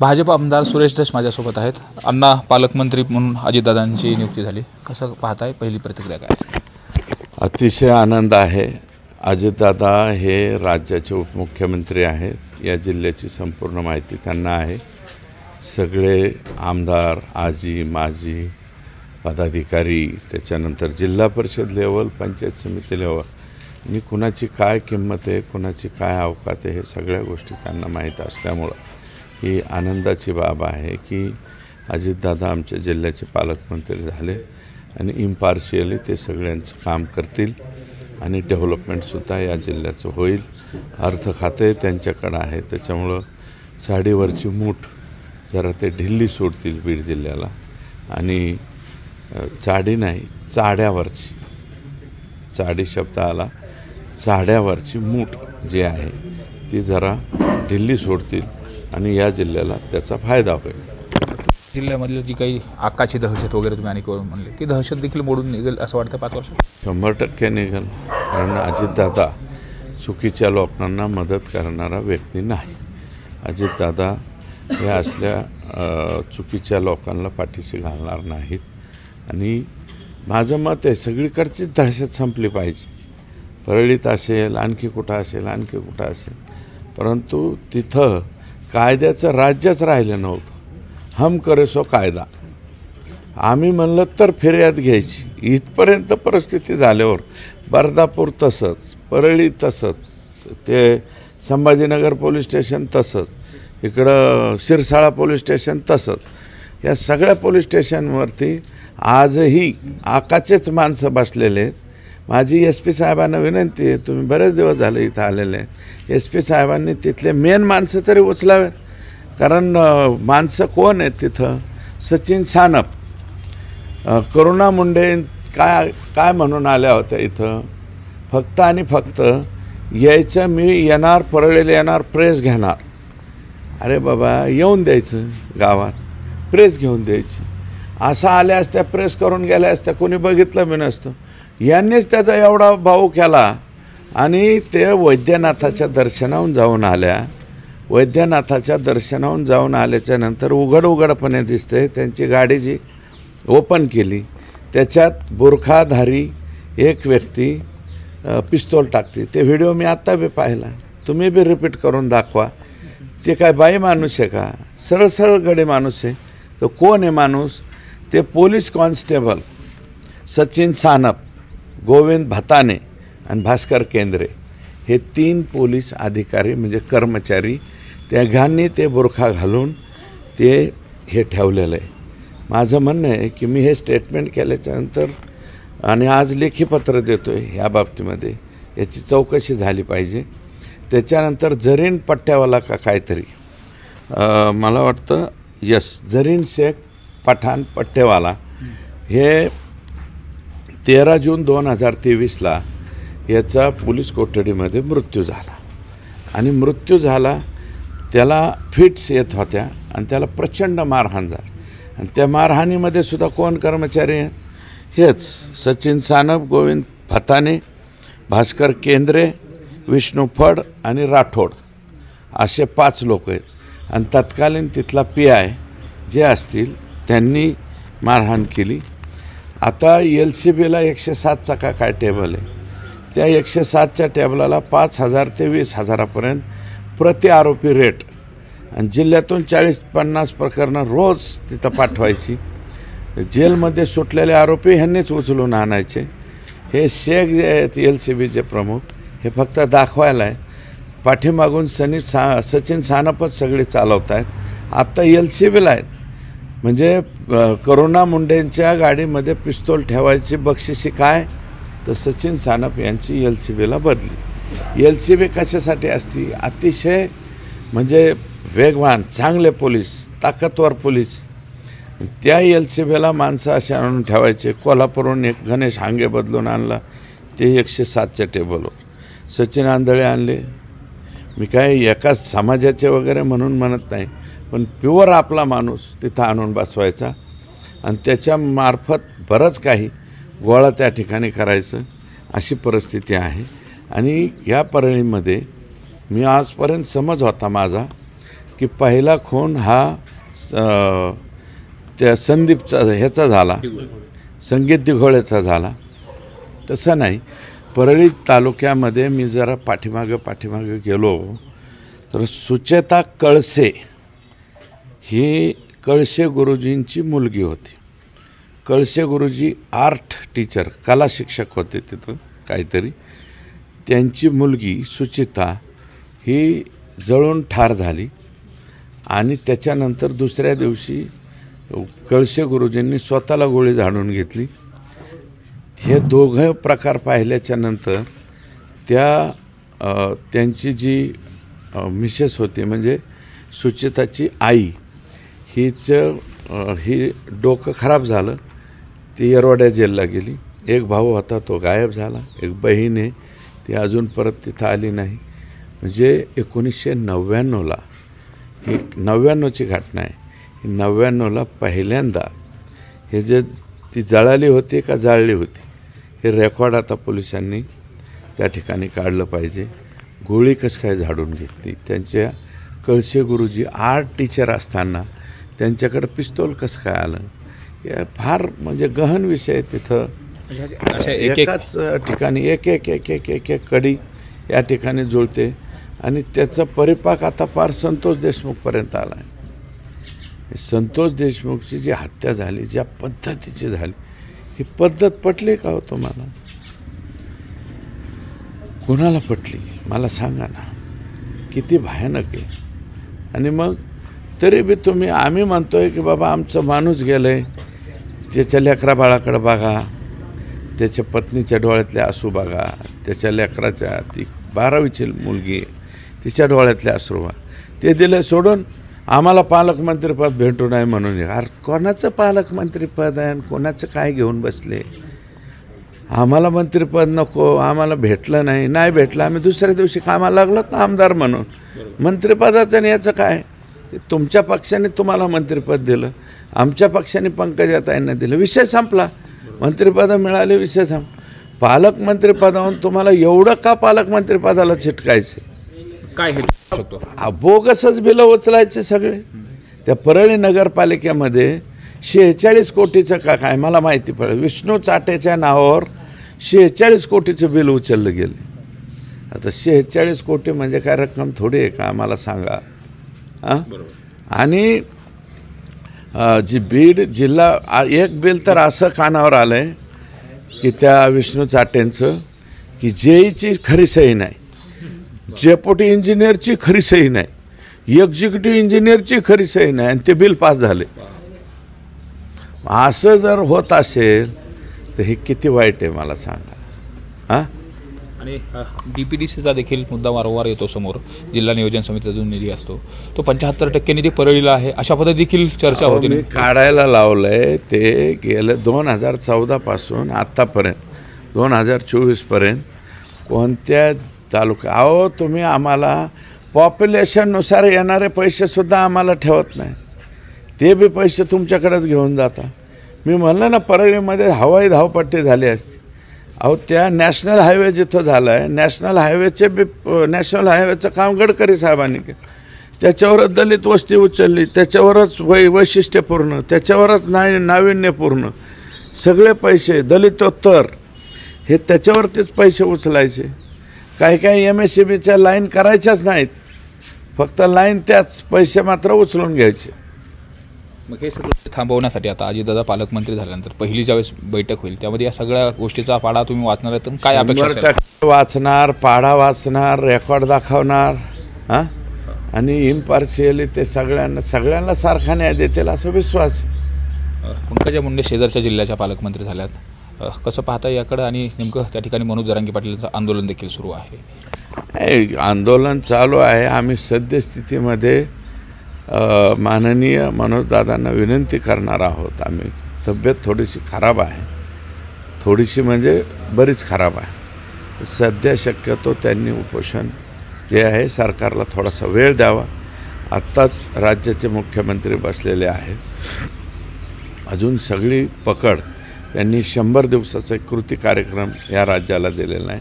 भाजप आमदार सुरेश धस माझ्यासोबत आहेत. अण्णा पालकमंत्री म्हणून अजितदादांची नियुक्ती झाली, कसं पाहताय? पहिली प्रतिक्रिया काय असेल? अतिशय आनंद आहे. अजितदादा हे राज्याचे उपमुख्यमंत्री आहेत. या जिल्ह्याची संपूर्ण माहिती त्यांना आहे. सगळे आमदार, आजी माजी पदाधिकारी, त्याच्यानंतर जिल्हा परिषद लेवल, पंचायत समिती लेवल आणि कुणाची काय किंमत आहे, कुणाची काय अवकात आहे, हे सगळ्या गोष्टी त्यांना माहीत असल्यामुळं ही आनंदाची बाब आहे की अजितदादा आमच्या जिल्ह्याचे पालकमंत्री झाले आणि इम्पार्शियली ते सगळ्यांचं काम करतील आणि डेव्हलपमेंटसुद्धा या जिल्ह्याचं होईल. अर्थ खाते त्यांच्याकडं आहे, त्याच्यामुळं साडीवरची मूठ जरा ते ढिल्ली सोडतील बीड जिल्ह्याला. आणि चाडी नाही, चाड्यावरची, चाडी शब्द आला, चाड्यावरची मूठ जी आहे ती जरा ढिल्ली सोडतील आणि या जिल्ह्याला त्याचा फायदा होईल. जिल्ह्यामधली जी काही आकाची दहशत वगैरे तुम्ही अनेक म्हणले, ती दहशत देखील मोडून निघेल असं वाटतं 5 वर्षात? 100% निघेल. कारण अजितदादा चुकीच्या लोकांना मदत करणारा व्यक्ती नाही. अजितदादा हे असल्या चुकीच्या लोकांना पाठीशी घालणार नाहीत. आणि माझं मत आहे सगळीकडचीच दहशत संपली पाहिजे. परळीत असेल, आणखी कुठं असेल, आणखी कुठं असेल, परंतु तिथं कायद्याचं राज्यच राहिलं नव्हतं. हम करे सो कायदा. आम्ही म्हणलं तर फिर्याद घ्यायची. इथपर्यंत परिस्थिती झाल्यावर बर्दापूर तसंच, परळी तसंच, ते संभाजीनगर पोलीस स्टेशन तसंच, इकडं शिरसाळा पोलीस स्टेशन तसंच, या सगळ्या पोलीस स्टेशनवरती आजही आकाचेच माणसं बसलेले आहेत. माझी SP साहेबांना विनंती आहे, तुम्ही बरेच दिवस झाले इथं आलेले आहे, SP साहेबांनी तिथले मेन माणसं तरी उचलावेत. कारण माणसं कोण आहेत तिथं? सचिन सानप, करुणा मुंडे काय म्हणून आल्या होत्या इथं? फक्त आणि फक्त यायचं, मी येणार, परळीला येणार, प्रेस घेणार. अरे बाबा, येऊन द्यायचं गावात, प्रेस घेऊन द्यायची. असं आल्या असत्या, प्रेस करून गेल्या असत्या, कोणी बघितलं बी नसतं. यांनीच त्याचा एवढा भाऊ केला. आणि ते वैद्यनाथाच्या दर्शनाहून जाऊन आल्या. वैद्यनाथाच्या दर्शनाहून जाऊन आल्याच्या नंतर उघडपणे दिसते त्यांची गाडी जी ओपन केली, त्याच्यात बुरखाधारी एक व्यक्ती पिस्तूल टाकते. ते व्हिडिओ मी आत्ता बी पाहिला, तुम्ही बी रिपीट करून दाखवा. ते काय बाई माणूस आहे का? सरळ गडे माणूस आहे. तो कोण आहे माणूस? ते पोलीस कॉन्स्टेबल सचिन सानप, गोविंद भताने आणि भास्कर केंद्रे, हे 3 पोलीस अधिकारी म्हणजे कर्मचारी, त्या घांनी ते बुरखा घालून ते हे ठेवलेलं आहे. माझं म्हणणं आहे की मी हे स्टेटमेंट केल्याच्यानंतर आणि आज लेखी पत्र देतो आहे या बाबतीमध्ये, याची चौकशी झाली पाहिजे. त्याच्यानंतर जरीन पट्ट्यावाला का काहीतरी, मला वाटतं जरीन शेख पठाण पट्टेवाला, हे 13 जून 2023ला याचा पोलीस कोठडीमध्ये मृत्यू झाला. आणि मृत्यू झाला, त्याला फिट्स येत होत्या आणि त्याला प्रचंड मारहाण झाली. आणि त्या मारहाणीमध्ये सुद्धा कोण कर्मचारी आहेत? हेच सचिन सानप, गोविंद भताने, भास्कर केंद्रे, विष्णू फड आणि राठोड, असे 5 लोक आहेत. आणि तत्कालीन तिथला PI जे असतील त्यांनी मारहाण केली. आता LCBला 107चा काय टेबल आहे, त्या 107च्या टेबलाला 5,000 ते 20,000पर्यंत प्रति आरोपी रेट. आणि जिल्ह्यातून 40-50 प्रकरणं रोज तिथं पाठवायची. जेलमध्ये सुटलेले आरोपी ह्यांनीच उचलून आणायचे. हे शेख जे आहेत LCBचे प्रमुख, हे फक्त दाखवायला आहे. पाठीमागून सचिन सानपच सगळे चालवत आहेत. आत्ता LCBला आहेत. म्हणजे करुणा मुंडेंच्या गाडीमध्ये पिस्तूल ठेवायची बक्षिसी काय? तर सचिन सानप यांची LCBला बदली. LCB कशासाठी असती? अतिशय म्हणजे वेगवान, चांगले पोलीस, ताकदवर पोलीस. त्या LCBला माणसं असे आणून ठेवायचे. कोल्हापूरहून एक गणेश हांगे बदलून आणला, ते 107च्या टेबलवर. सचिन आंधळे आणले. मी काय एकाच समाजाचे वगैरे म्हणून म्हणत नाही, पण प्युअर आपला माणूस तिथं आणून बसवायचा आणि त्याच्या मार्फत बरंच काही गोळा त्या ठिकाणी करायचं, अशी परिस्थिती आहे. आणि या परळीमध्ये मी आजपर्यंत समज होता माझा की पहिला खून हा त्या संदीपचा ह्याचा झाला, संगीत दिघोळेचा झाला. तसं नाही. परळी तालुक्यामध्ये मी जरा पाठीमागे गेलो तर सुचेता कळसे ही कळसे गुरुजींची मुलगी होती. कळसे गुरुजी आर्ट टीचर, कला शिक्षक होते तिथं काहीतरी. त्यांची मुलगी सुचिता ही जळून ठार झाली आणि त्याच्यानंतर दुसऱ्या दिवशी कळसे गुरुजींनी स्वतःला गोळी झाडून घेतली. हे दोघं प्रकार पाहिल्याच्या नंतर त्यांची जी मिसेस होती म्हणजे सुचिताची आई ही डोकं खराब झालं. ती येरवड्या जेलला गेली. एक भाऊ होता तो गायब झाला. एक बहीण आहे ती अजून परत तिथं आली नाही. म्हणजे 1999ला ही 99ची घटना आहे. ही 99ला पहिल्यांदा हे जे ती जळाली होती का जाळली होती हे रेकॉर्ड आता पोलिसांनी त्या ठिकाणी काढलं पाहिजे. गोळी कसं काय झाडून घेतली, त्यांच्या कळसे गुरुजी आर्ट टीचर असताना त्यांच्याकडे पिस्तूल कसं काय आलं, हे फार म्हणजे गहन विषय तिथं. एकाच ठिकाणी एक एक एक एक एक एक कडी या ठिकाणी जुळते आणि त्याचा परिपाक आता फार संतोष देशमुखपर्यंत आला आहे. संतोष देशमुखची जी हत्या झाली, ज्या पद्धतीची झाली, ही पद्धत पटली का हो तुम्हाला? कोणाला पटली मला सांगा ना. किती भयानक आहे. आणि मग तरी बी आम्ही म्हणतोय की बाबा आमचं माणूस गेलं आहे, त्याच्या लेकरा बाळाकडे बघा, त्याच्या पत्नीच्या डोळ्यातले आसू बघा, त्याच्या लेकराच्या ती 12वीची मुलगी तिच्या डोळ्यातले अश्रू बघा. ते दिलं सोडून आम्हाला पालकमंत्रीपद भेटू नये म्हणून. अरे कोणाचं पालकमंत्रीपद आहे आणि कोणाचं काय घेऊन बसले? आम्हाला मंत्रिपद नको, आम्हाला भेटलं नाही भेटलं, आम्ही दुसऱ्या दिवशी कामाला लागलो तर आमदार म्हणून. मंत्रिपदाचं आणि याचं काय? तुमच्या पक्षाने तुम्हाला मंत्रिपद दिलं, आमच्या पक्षाने पंकजाताईंना दिलं, विषय संपला. मंत्रिपदं मिळाले, विषय संपला. पालकमंत्रीपदावरून तुम्हाला एवढं का पालकमंत्रीपदाला चिटकायचं? काय हे शकतो बोगसच बिलं उचलायचे सगळे. त्या परळी नगरपालिकेमध्ये 46 कोटीचं का काय मला माहिती पडेल, विष्णू चाटेच्या नावावर 46 कोटीचं बिल उचललं गेलं. आता 46 कोटी म्हणजे काय रक्कम थोडी आहे का मला सांगा. आणि जी बीड जिल्हा एक बिल तर असं कानावर आलं आहे की त्या विष्णू चाटेंचं की जेईची खरी सही नाही, डेप्युटी इंजिनियरची खरी सही नाही, एक्झिक्युटिव्ह इंजिनियरची खरी सही नाही आणि ते बिल पास झाले. असं जर होत असेल तर हे किती वाईट आहे मला सांगा. आणि DPDCचा देखील मुद्दा वारंवार येतो समोर. जिल्हा नियोजन समितीचा जो निधी असतो तो 75% निधी परळीला आहे अशा पद्धती देखील चर्चा होती. मी काढायला लावलं आहे ते गेलं 2014 पासून आत्तापर्यंत 2024पर्यंत कोणत्या तालुका तुम्ही आम्हाला पॉप्युलेशननुसार येणारे पैसेसुद्धा आम्हाला ठेवत नाही. ते बी पैसे तुमच्याकडेच घेऊन जाता. मी म्हणलं ना परळीमध्ये हवाई धावपट्टी झाली असती. त्या नॅशनल हायवे जिथं झालं आहे, नॅशनल हायवेचं काम गडकरी साहेबांनी केलं. त्याच्यावरच दलित वस्ती उचलली, त्याच्यावरच वैशिष्ट्यपूर्ण, त्याच्यावरच नाविन्यपूर्ण सगळे पैसे दलितोत्तर हे त्याच्यावरतीच पैसे उचलायचे. काही MSCBच्या लाईन करायच्याच नाहीत, फक्त लाईन त्याच, पैसे मात्र उचलून घ्यायचे. मग हे सगळं थांबवण्यासाठी आता अजितदादा पालकमंत्री झाल्यानंतर पहिली ज्यावेळेस बैठक होईल त्यामध्ये या सगळ्या गोष्टीचा पाढा तुम्ही वाचणार आहे, तर काय अपेक्षा? 100% वाचणार, पाढा वाचणार, रेकॉर्ड दाखवणार आणि इम्पार्शियली ते सगळ्यांना सारखा न्याय देतील असा विश्वास. पंकजा मुंडे शेजारच्या जिल्ह्याच्या पालकमंत्री झाल्यात, कसं पाहता याकडं? आणि नेमकं त्या ठिकाणी मनोज जरांगे पाटीलचं आंदोलन देखील सुरू आहे. आंदोलन चालू आहे. आम्ही सद्यस्थितीमध्ये माननीय मनोजदादांना विनंती करणार आहोत. आम्ही तब्येत थोडीशी खराब आहे, थोडीशी म्हणजे बरीच खराब आहे. सध्या शक्यतो त्यांनी उपोषण जे आहे सरकारला थोडासा वेळ द्यावा. आत्ताच राज्याचे मुख्यमंत्री बसलेले आहेत. अजून सगळी पकड त्यांनी 100 दिवसाचा एक कृती कार्यक्रम या राज्याला दिलेला आहे.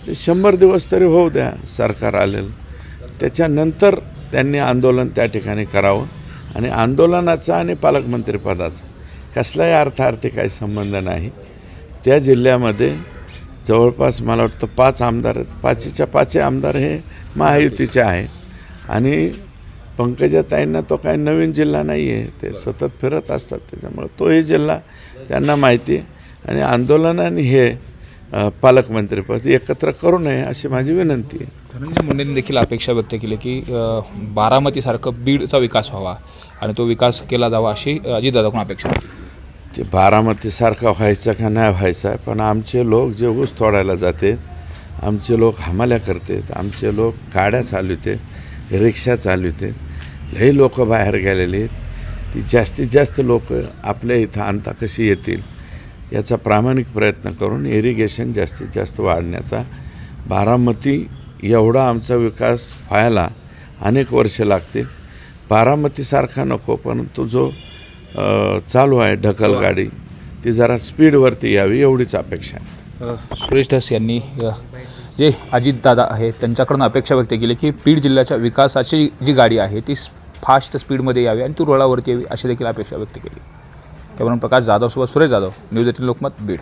ते 100 दिवस तरी होऊ द्या सरकार आलेलं. त्याच्यानंतर त्यांनी आंदोलन त्या ठिकाणी करावं आणि आंदोलनाचा आणि पालकमंत्रीपदाचा कसलाही अर्थार्थी काही संबंध नाही. त्या जिल्ह्यामध्ये जवळपास मला वाटतं 5 आमदार आहेत. 5च्या 5 आमदार हे महायुतीचे आहे आणि पंकजाताईंना तो काही नवीन जिल्हा नाही आहे, ते सतत फिरत असतात. त्याच्यामुळे तोही जिल्हा त्यांना माहिती आहे आणि आंदोलनाने हे पालकमंत्रीपद एकत्र करू नये अशी माझी विनंती आहे. धनंजय मुंडेंनी देखील अपेक्षा व्यक्त केली की बारामतीसारखं बीडचा विकास व्हावा आणि तो विकास केला जावा अशी अजितदादाकडून अपेक्षा होती. ते बारामतीसारखा व्हायचा का नाही व्हायचा, पण आमचे लोक जे ऊस तोडायला जाते, आमचे लोक हमाल्या करतात, आमचे लोक गाड्या चालवते, रिक्षा चालवते, लई लोक बाहेर गेलेले आहेत. ती जास्तीत जास्त लोक आपल्या इथं आणता कशी येतील याचा प्रामाणिक प्रयत्न करून इरिगेशन जास्तीत जास्त वाढण्याचा, बारामती एवढा आमचा विकास व्हायला अनेक वर्ष लागतील. बारामतीसारखा नको, परंतु जो चालू आहे ढकलगाडी ती जरा स्पीडवरती यावी एवढीच अपेक्षा आहे. सुरेश धस यांनी जे अजितदादा आहे त्यांच्याकडून अपेक्षा व्यक्त केली की बीड जिल्ह्याच्या विकासाची जी गाडी आहे ती फास्ट स्पीडमध्ये यावी आणि ती रुळावरती यावी अशी देखील अपेक्षा व्यक्त केली. कॅमेरामन प्रकाश जाधव सोबत सुरेश जाधव, न्यूज 18 लोकमत, बीड.